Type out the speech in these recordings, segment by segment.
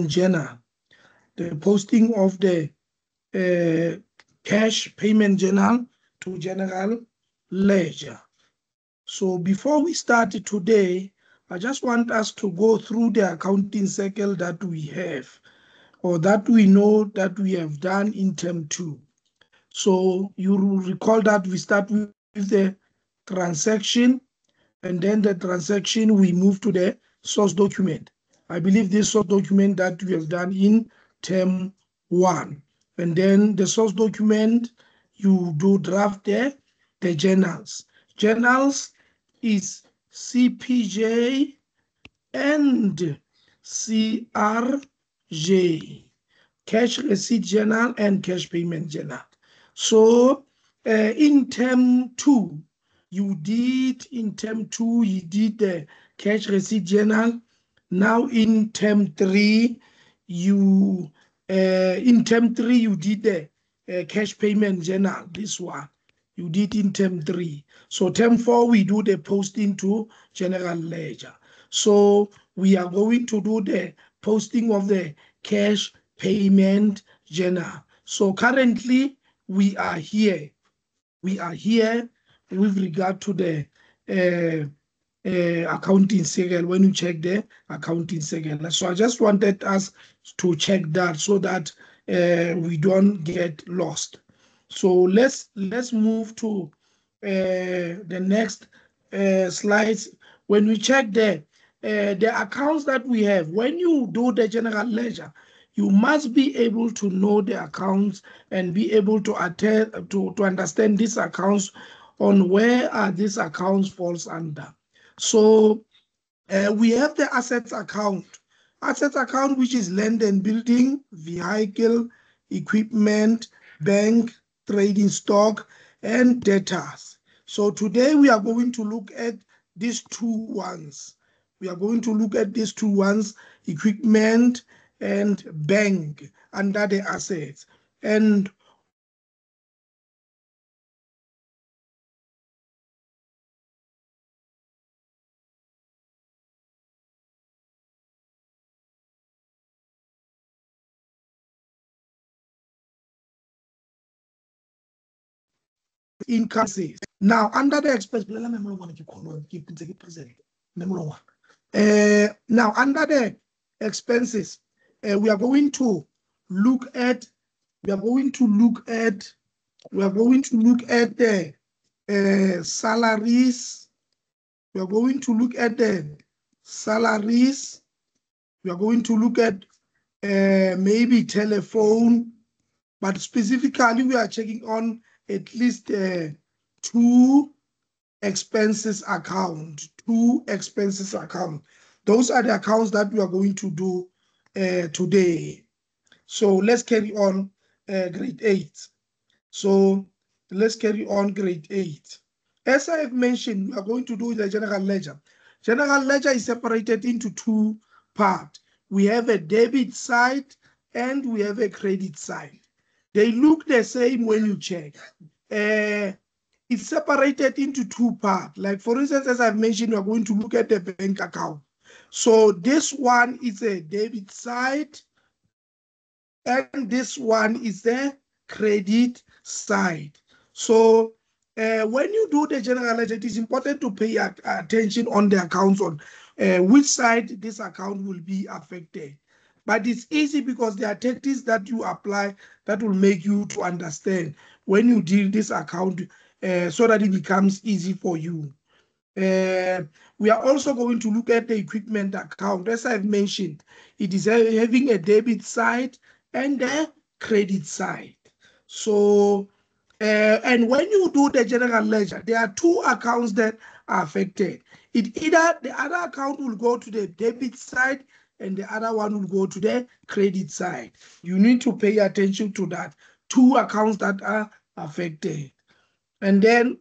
journal, the posting of the cash payment journal to general ledger. So before we start today, I just want us to go through the accounting cycle that we have, or that we know that we have done in term 2. So you recall that we start with the transaction, and then the transaction we move to the source document. I believe this source document that we have done in term 1. And then the source document, you do draft the journals. Journals is CPJ and CRJ, cash receipt journal and cash payment journal. So in term 2, you did the cash receipt journal. Now in term 3, you did the cash payment journal. This one you did in term 3. So term 4, we do the posting to general ledger. So we are going to do the posting of the cash payment journal. So currently we are here. We are here with regard to the accounting cycle, when you check the accounting cycle. So I just wanted us to check that so that we don't get lost. So let's move to the next slides. When we check the accounts that we have, when you do the general ledger, you must be able to know the accounts and be able to understand these accounts on where are these accounts falls under. So we have the assets account. Assets account, which is land and building, vehicle, equipment, bank, trading stock, and debtors. So today we are going to look at these two ones. We are going to look at these two ones, equipment and bank, under the assets. And income says. Now, under the expense, now under the expenses, we are going to look at the salaries. We are going to look at the salaries. We are going to look at maybe telephone, but specifically we are checking on at least two expenses account. Those are the accounts that we are going to do today. So let's carry on grade 8. So let's carry on grade 8. As I have mentioned, we are going to do the general ledger. General ledger is separated into two parts. We have a debit side and we have a credit side. They look the same when you check. It's separated into two parts. Like for instance, as I've mentioned, we are going to look at the bank account. So this one is a debit side and this one is the credit side. So when you do the general ledger, it is important to pay attention on the accounts on which side this account will be affected. But it's easy because there are tactics that you apply that will make you to understand when you deal this account so that it becomes easy for you. We are also going to look at the equipment account. As I've mentioned, it is having a debit side and a credit side. So, and when you do the general ledger, there are two accounts that are affected. Either the other account will go to the debit side and the other one will go to the credit side. You need to pay attention to that. Two accounts that are affected. And then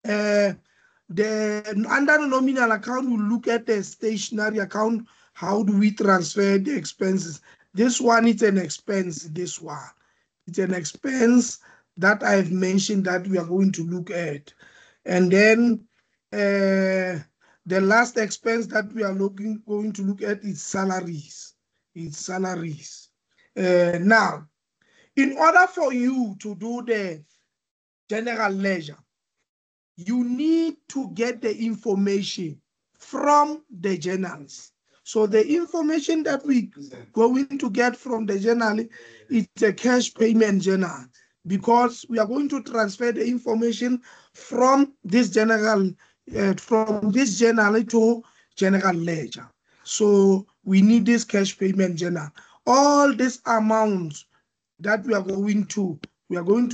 under the nominal account, we'll look at the stationary account. How do we transfer the expenses? This one is an expense, this one. It's an expense that I've mentioned that we are going to look at. And then the last expense that we are going to look at is salaries. It's salaries. Now, in order for you to do the general ledger, you need to get the information from the journals. So the information that we going to get from the journal is a cash payment journal, because we are going to transfer the information from this journal to general ledger. So we need this cash payment journal. All these amounts that we are going to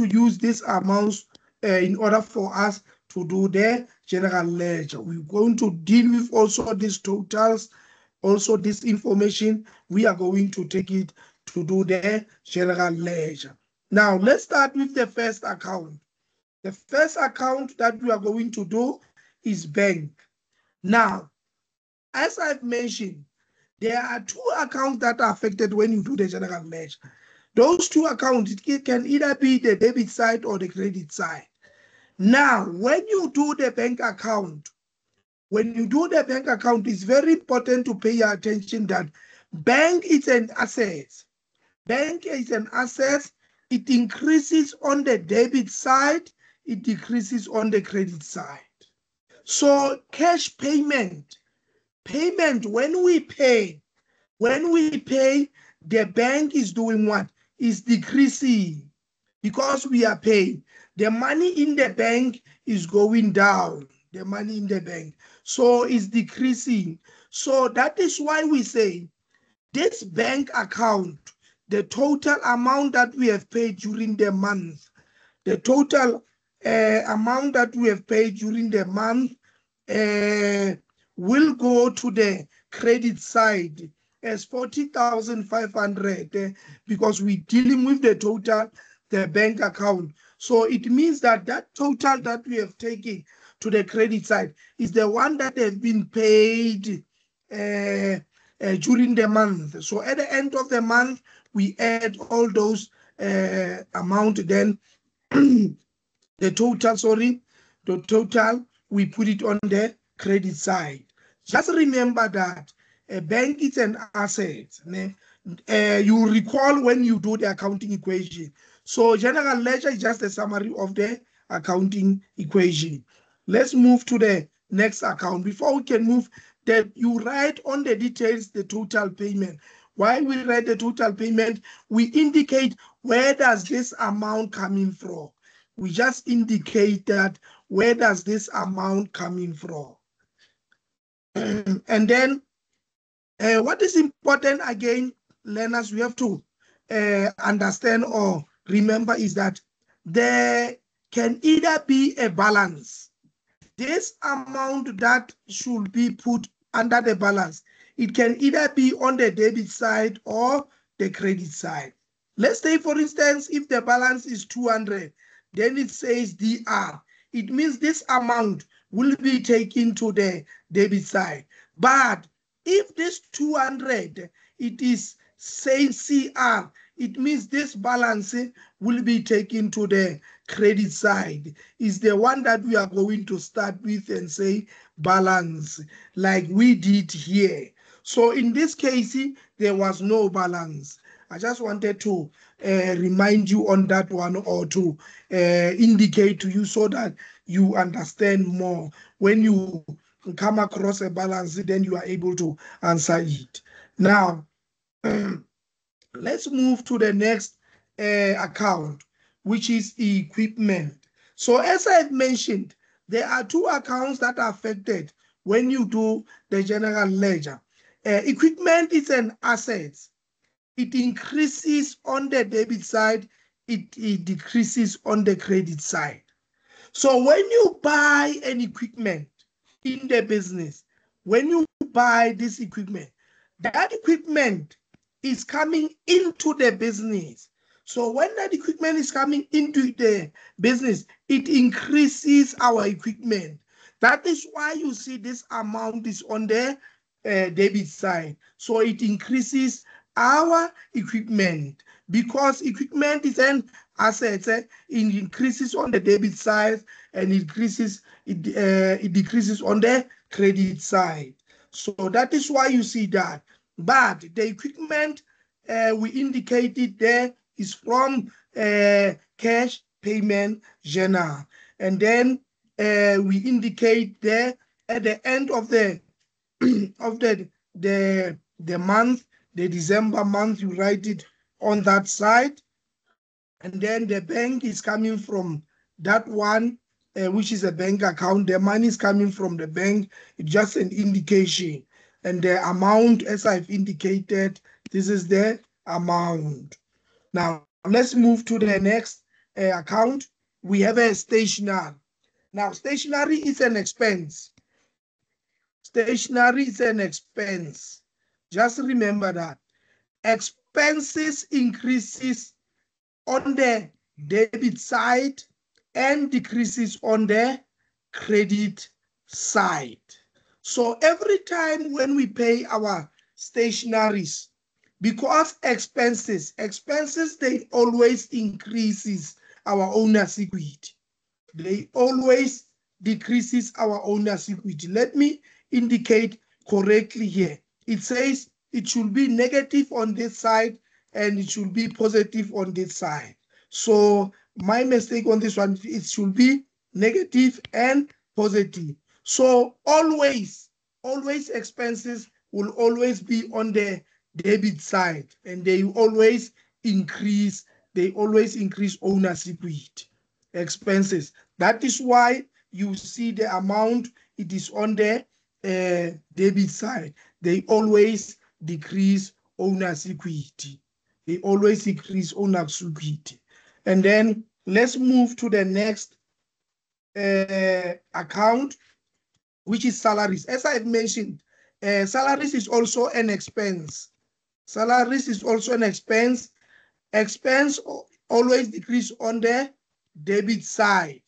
use these amounts in order for us to do the general ledger. We're going to deal with also these totals, also this information. We are going to take it to do the general ledger. Now, let's start with the first account. The first account that we are going to do is bank. Now, as I've mentioned, there are two accounts that are affected when you do the general ledger. Those two accounts, it can either be the debit side or the credit side. Now, when you do the bank account, it's very important to pay attention that bank is an asset. Bank is an asset. It increases on the debit side, it decreases on the credit side. So cash payment, when we pay, the bank is doing what? Is decreasing, because we are paying. The money in the bank is going down. The money in the bank. So it's decreasing. So that is why we say this bank account, the total amount that we have paid during the month, the total amount that we have paid during the month will go to the credit side as 40,500 because we're dealing with the total, the bank account. So it means that that total that we have taken to the credit side is the one that has been paid during the month. So at the end of the month, we add all those amount, then the total, we put it on the credit side. Just remember that a bank is an asset. You recall when you do the accounting equation. So general ledger is just a summary of the accounting equation. Let's move to the next account. Before we can move, that you write on the details the total payment. While we write the total payment, we indicate where does this amount coming from. We just indicate that where does this amount coming from. And then what is important, again, learners, we have to understand or remember is that there can either be a balance. This amount that should be put under the balance, it can either be on the debit side or the credit side. Let's say, for instance, if the balance is 200, then it says DR. It means this amount will be taken to the debit side. But if this 200, it is saying CR, it means this balance will be taken to the credit side. Is the one that we are going to start with and say balance, like we did here. So in this case, there was no balance. I just wanted to remind you on that one, or to indicate to you so that you understand more. When you come across a balance, then you are able to answer it. Now, let's move to the next account, which is equipment. So as I've mentioned, there are two accounts that are affected when you do the general ledger. Equipment is an asset. It increases on the debit side, it decreases on the credit side. So when you buy an equipment in the business, when you buy this equipment, that equipment is coming into the business. So when that equipment is coming into the business, it increases our equipment. That is why you see this amount is on the debit side. So it increases our equipment, because equipment is an asset. It increases on the debit side and it decreases on the credit side. So that is why you see that. But the equipment we indicated there is from cash payment journal. And then we indicate there at the end of the the month, the December month, you write it on that side. And then the bank is coming from that one, which is a bank account. The money is coming from the bank. It's just an indication. And the amount, as I've indicated, this is the amount. Now, let's move to the next account. We have a stationery. Now, stationery is an expense. Stationery is an expense. Just remember that. Expenses increases on the debit side and decreases on the credit side. So every time when we pay our stationaries, because expenses, they always increases our owner's equity. They always decreases our owner's equity. Let me indicate correctly here. It says it should be negative on this side and it should be positive on this side. So my mistake on this one, it should be negative and positive. So always expenses will always be on the debit side, and they always increase owner's equity. Expenses. That is why you see the amount, it is on the debit side. They always decrease owner's equity. They always increase owner's equity. And then let's move to the next account, which is salaries. As I've mentioned, salaries is also an expense. Salaries is also an expense. Expense always decrease on the debit side.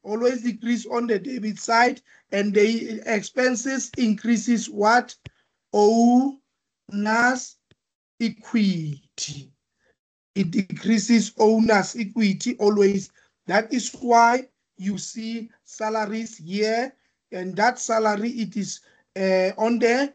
Always decrease on the debit side, and the expenses increases what? Owner's equity. It decreases owner's equity always. That is why you see salaries here, and that salary, it is on the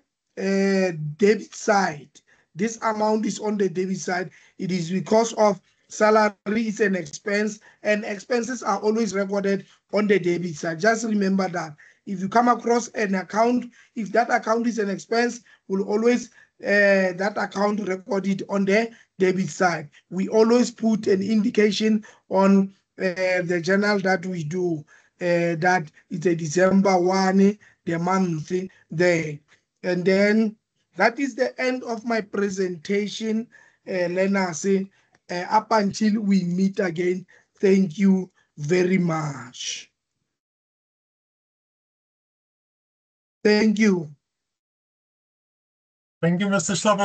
debit side. This amount is on the debit side. It is because of salary is an expense, and expenses are always recorded on the debit side. Just remember that. If you come across an account, if that account is an expense, will always that account recorded on the debit side. We always put an indication on the journal that we do, that it's a December 1, the month there. And then that is the end of my presentation, learners. Up until we meet again, thank you very much. Thank you. Thank you, Mr. Schlapper.